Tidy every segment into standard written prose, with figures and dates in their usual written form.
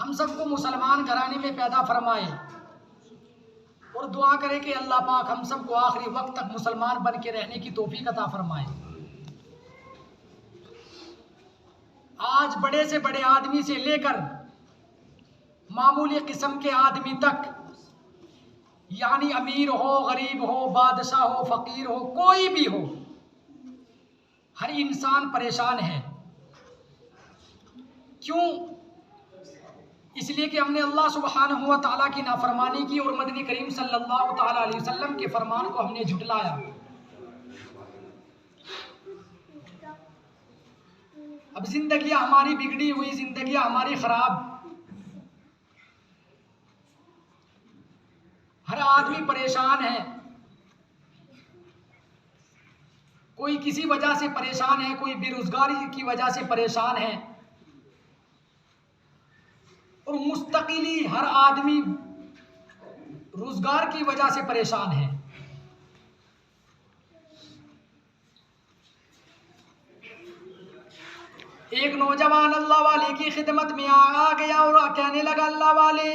हम सबको मुसलमान घराने में पैदा फरमाए और दुआ करें कि अल्लाह पाक हम सबको आखिरी वक्त तक मुसलमान बन के रहने की तौफीक अता फरमाए। आज बड़े से बड़े आदमी से लेकर मामूली किस्म के आदमी तक, यानी अमीर हो, गरीब हो, बादशाह हो, फकीर हो, कोई भी हो, हर इंसान परेशान है। क्यों? इसलिए कि हमने अल्लाह सुब्हानहु व तआला की नाफरमानी की और मदनी करीम सल्लल्लाहु तआला अलैहि वसल्लम के फरमान को हमने झुटलाया। अब जिंदगियां हमारी बिगड़ी हुई, जिंदगियां हमारी खराब, हर आदमी परेशान है। कोई किसी वजह से परेशान है, कोई बेरोजगारी की वजह से परेशान है, और मुस्तकिली हर आदमी रोजगार की वजह से परेशान है। एक नौजवान अल्लाह वाले की खिदमत में आ गया और कहने लगा, अल्लाह वाले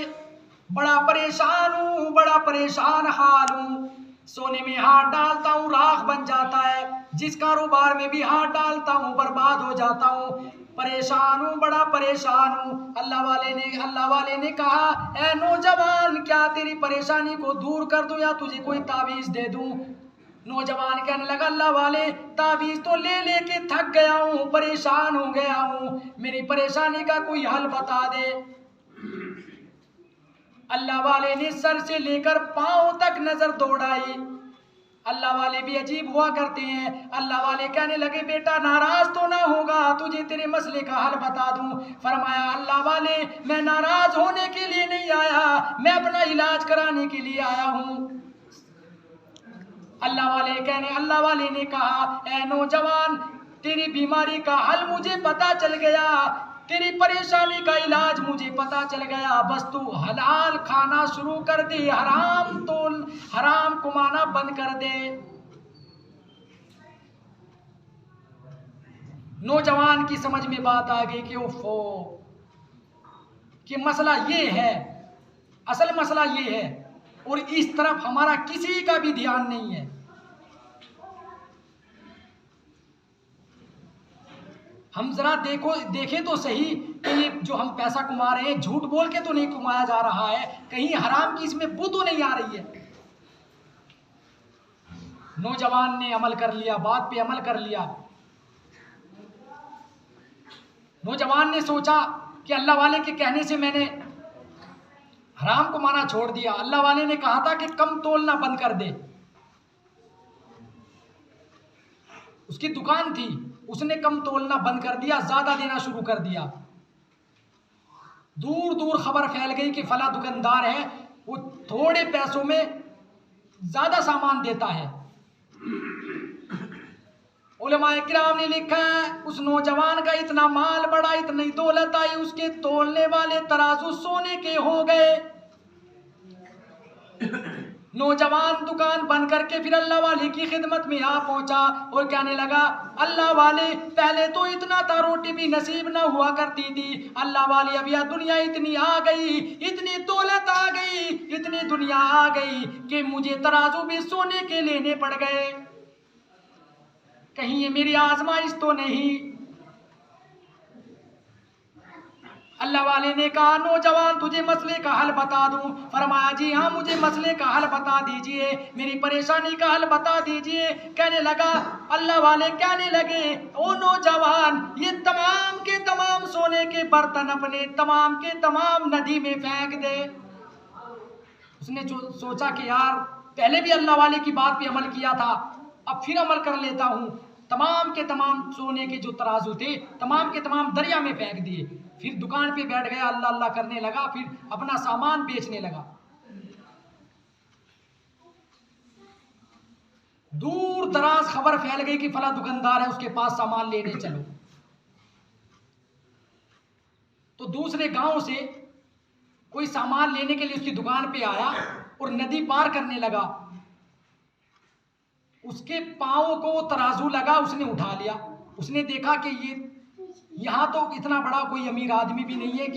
बड़ा परेशान हूँ, बड़ा परेशान हाल हूँ, सोने में हाथ डालता हूँ राख बन जाता है, जिस कारोबार में भी हाथ डालता हूँ बर्बाद हो जाता हूँ, परेशान हूँ, बड़ा परेशान हूँ। अल्लाह वाले ने कहा, ए नौजवान, क्या तेरी परेशानी को दूर कर दूं या तुझे कोई तावीज दे दूं? नौजवान कहने लगा, अल्लाह वाले तावीज तो ले लेके थक गया हूँ, परेशान हो गया हूँ, मेरी परेशानी का कोई हल बता दे। अल्लाह वाले ने सर से लेकर पांव तक नजर दौड़ाई। अल्लाह वाले भी अजीब हुआ करते हैं। अल्लाह वाले कहने लगे, बेटा नाराज तो ना होगा, तुझे तेरे मसले का हल बता दूं। फरमाया, अल्लाह वाले मैं नाराज होने के लिए नहीं आया, मैं अपना इलाज कराने के लिए आया हूं। अल्लाह वाले ने कहा, ए नौजवान, तेरी बीमारी का हल मुझे पता चल गया, तेरी परेशानी का इलाज मुझे पता चल गया, बस तू हलाल खाना शुरू कर दे, हराम कमाना बंद कर दे। नौजवान की समझ में बात आ गई कि ओफो, कि मसला ये है, असल मसला ये है, और इस तरफ हमारा किसी का भी ध्यान नहीं है। हम जरा देखें तो सही कि ये जो हम पैसा कमा रहे हैं, झूठ बोल के तो नहीं कमाया जा रहा है, कहीं हराम की इसमें बू तो नहीं आ रही है। नौजवान ने अमल कर लिया, बात पे अमल कर लिया। नौजवान ने सोचा कि अल्लाह वाले के कहने से मैंने हराम कमाना छोड़ दिया। अल्लाह वाले ने कहा था कि कम तोलना बंद कर दे। उसकी दुकान थी, उसने कम तोलना बंद कर दिया, ज्यादा देना शुरू कर दिया। दूर दूर खबर फैल गई कि फला दुकानदार है, वो थोड़े पैसों में ज्यादा सामान देता है। उलमाए किराम ने लिखा है, उस नौजवान का इतना माल बढ़ा, इतनी दौलत आई, उसके तोलने वाले तराजू सोने के हो गए। नौजवान दुकान बंद करके फिर अल्लाह वाले की खिदमत में आ पहुंचा और कहने लगा, अल्लाह वाले पहले तो इतना था, रोटी भी नसीब ना हुआ करती थी, अल्लाह वाले अब यह दुनिया इतनी आ गई, इतनी दौलत आ गई, इतनी दुनिया आ गई कि मुझे तराजू भी सोने के लेने पड़ गए। कहीं ये मेरी आजमाइश तो नहीं? अल्लाह वाले ने कहा, नौजवान तुझे मसले का हल बता दूं? फरमाया, जी हाँ, मुझे मसले का हल बता दीजिए, मेरी परेशानी का हल बता दीजिए। कहने लगा, अल्लाह वाले कहने लगे, ओ नौजवान, ये तमाम के तमाम सोने के बर्तन अपने तमाम के तमाम नदी में फेंक दे। उसने जो सोचा कि यार पहले भी अल्लाह वाले की बात पे अमल किया था, अब फिर अमल कर लेता हूँ। तमाम के तमाम सोने के जो तराजू थे तमाम के तमाम दरिया में फेंक दिए। फिर दुकान पे बैठ गया, अल्लाह अल्लाह करने लगा, फिर अपना सामान बेचने लगा। दूर दराज खबर फैल गई कि फला दुकानदार है, उसके पास सामान लेने चलो। तो दूसरे गांव से कोई सामान लेने के लिए उसकी दुकान पे आया और नदी पार करने लगा। उसके पांव को तराजू लगा, उसने उठा लिया। उसने देखा कि ये यहाँ तो इतना बड़ा कोई अमीर आदमी भी नहीं है कि